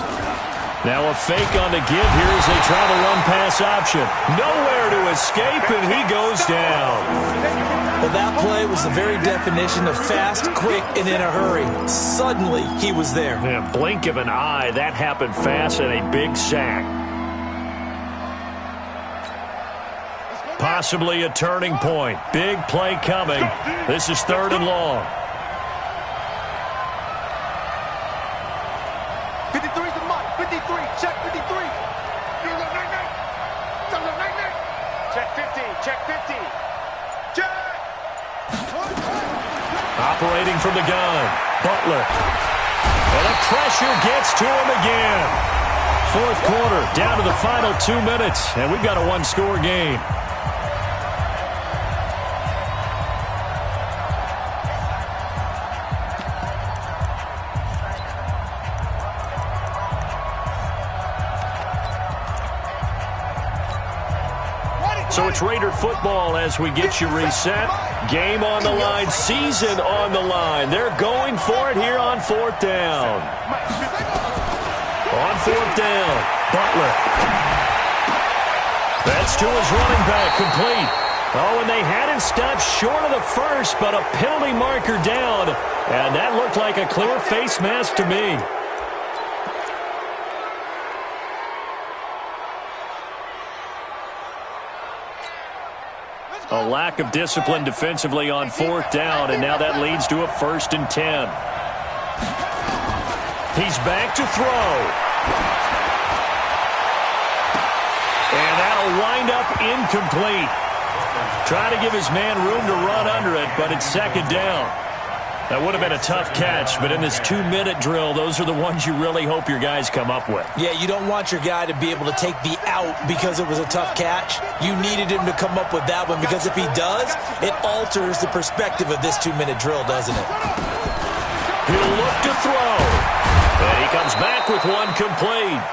Now a fake on the give here as they try the run-pass option. Nowhere to escape, and he goes down. Well, that play was the very definition of fast, quick, and in a hurry. Suddenly, he was there. Yeah, blink of an eye, that happened fast, and a big sack. Possibly a turning point. Big play coming. This is 3rd and long. 53 to Mike. 53. Check 53. Check 50. Check 50. Check. Operating from the gun. Butler. And the pressure gets to him again. 4th quarter, down to the final 2 minutes, and we've got a 1-score game. So it's Raider football as we get you reset. Game on the line, season on the line. They're going for it here on 4th down. On 4th down, Butler. That's to his running back, complete. Oh, and they had him stopped short of the first, but a penalty marker down. And that looked like a clear face mask to me. A lack of discipline defensively on 4th down, and now that leads to a 1st and 10. He's back to throw. And that'll wind up incomplete. Try to give his man room to run under it, but it's 2nd down. That would have been a tough catch, but in this 2-minute drill, those are the ones you really hope your guys come up with. Yeah, you don't want your guy to be able to take the out because it was a tough catch. You needed him to come up with that one because if he does, it alters the perspective of this 2-minute drill, doesn't it? He'll look to throw. And he comes back with one complete.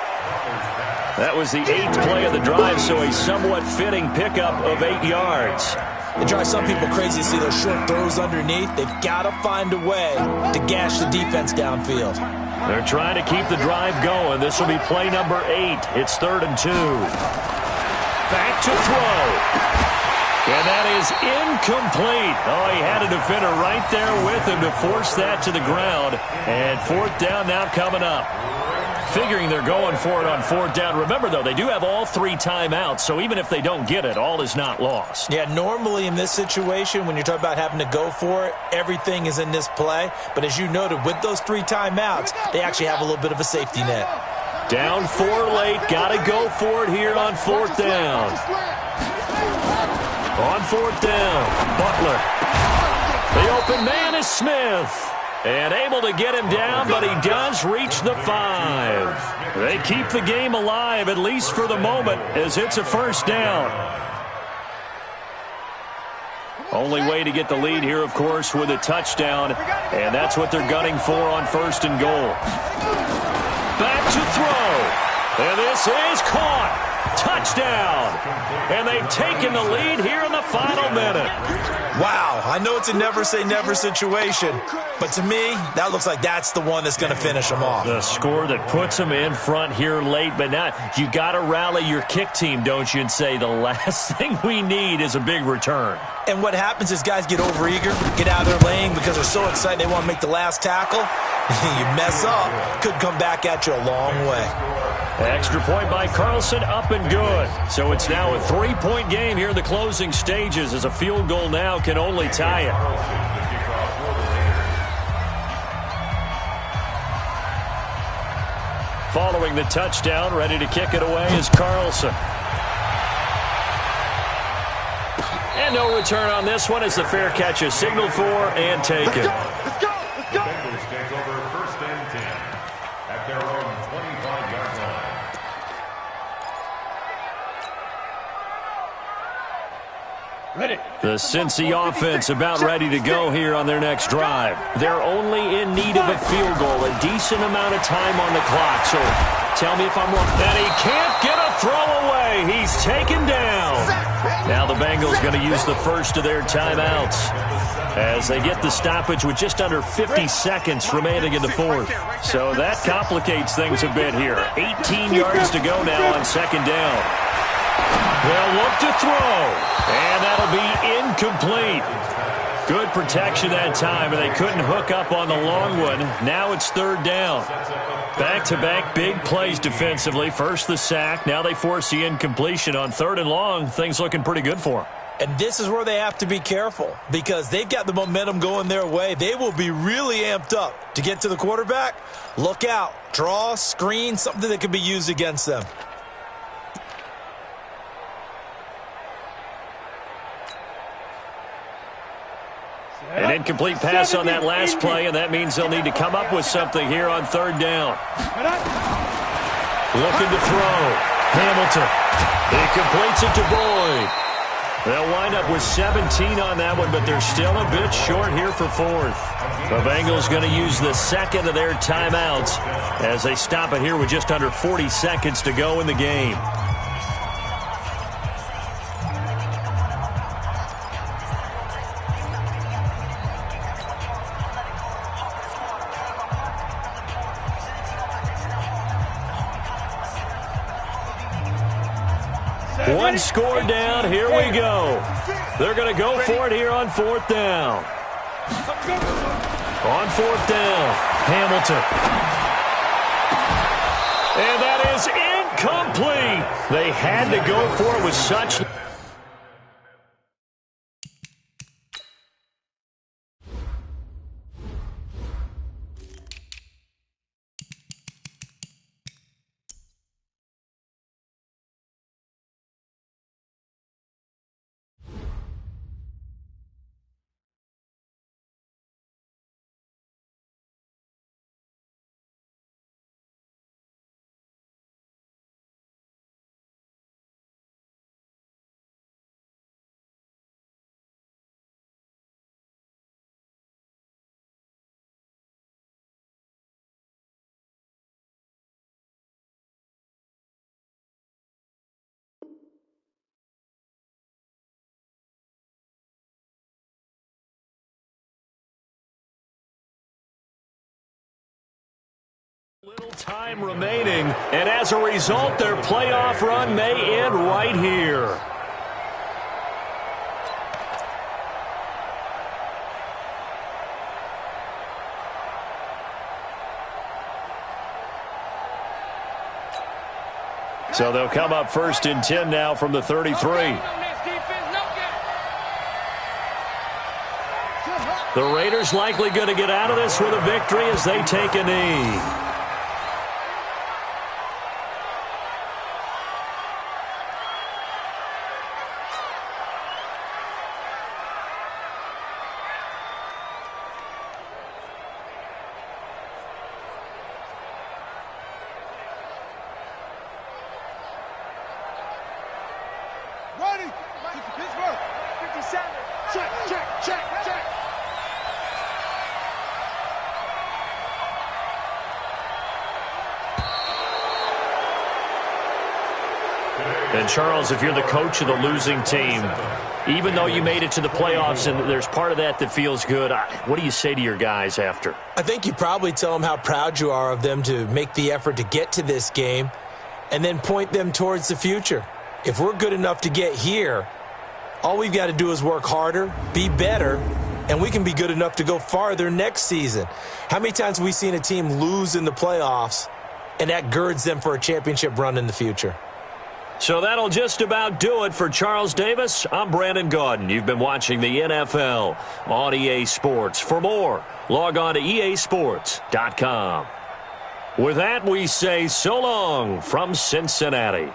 That was the 8th play of the drive, so a somewhat fitting pickup of 8 yards. It drives some people crazy to see those short throws underneath. They've got to find a way to gash the defense downfield. They're trying to keep the drive going. This will be play number 8. It's 3rd and 2. Back to throw. And that is incomplete. Oh, he had a defender right there with him to force that to the ground. And 4th down now coming up. Figuring they're going for it on 4th down. Remember, though, they do have all 3 timeouts, so even if they don't get it, all is not lost. Yeah, normally in this situation, when you're talking about having to go for it, everything is in this play. But as you noted, with those 3 timeouts, they actually have a little bit of a safety net. Down 4 late. Got to go for it here on 4th down. On 4th down, Butler. The open man is Smith. And able to get him down, but he does reach the 5. They keep the game alive, at least for the moment, as it's a 1st down. Only way to get the lead here, of course, with a touchdown. And that's what they're gunning for on 1st and goal. Back to throw. And this is caught. Touchdown. And they've taken the lead here in the final minute. Wow, I know it's a never-say-never situation, but to me, that looks like that's the one that's going to finish them off. The score that puts them in front here late, but now you got to rally your kick team, don't you, and say the last thing we need is a big return. And what happens is guys get overeager, get out of their lane because they're so excited they want to make the last tackle. You mess up, could come back at you a long way. Extra point by Carlson, up and good. So it's now a 3-point game here in the closing stages as a field goal now can only tie it. Following the touchdown, ready to kick it away is Carlson. And no return on this one as the fair catch is signaled for and taken. Let's go! Bengals take over 1st and 10 at their own 25-yard line. Ready. The Cincy offense about ready to go here on their next drive. They're only in need of a field goal, a decent amount of time on the clock. So tell me if I'm wrong. And he can't get a throw away. He's taken down. Now the Bengals going to use the first of their timeouts as they get the stoppage with just under 50 seconds remaining in the 4th. So that complicates things a bit here. 18 yards to go now on 2nd down. They'll look to throw, and that'll be incomplete. Good protection that time, and they couldn't hook up on the long one. Now it's 3rd down. Back-to-back big plays defensively. First the sack, now they force the incompletion on 3rd and long. Things looking pretty good for them. And this is where they have to be careful because they've got the momentum going their way. They will be really amped up to get to the quarterback. Look out. Draw, screen, something that can be used against them. An incomplete pass on that last play, and that means they'll need to come up with something here on 3rd down. Looking to throw. Hamilton. He completes it to Boyd. They'll wind up with 17 on that one, but they're still a bit short here for 4th. The Bengals going to use the 2nd of their timeouts as they stop it here with just under 40 seconds to go in the game. One score down. Here we go. They're going to go for it here on 4th down. On 4th down, Hamilton. And that is incomplete. They had to go for it with such... Time remaining, and as a result, their playoff run may end right here. So they'll come up 1st and 10 now from the 33. The Raiders likely going to get out of this with a victory as they take a knee. Ready? Pittsburgh. 57. Check. And, Charles, if you're the coach of the losing team, even though you made it to the playoffs and there's part of that feels good, what do you say to your guys after? I think you probably tell them how proud you are of them to make the effort to get to this game and then point them towards the future. If we're good enough to get here, all we've got to do is work harder, be better, and we can be good enough to go farther next season. How many times have we seen a team lose in the playoffs, and that girds them for a championship run in the future? So that'll just about do it for Charles Davis. I'm Brandon Gaudin. You've been watching the NFL on EA Sports. For more, log on to easports.com. With that, we say so long from Cincinnati.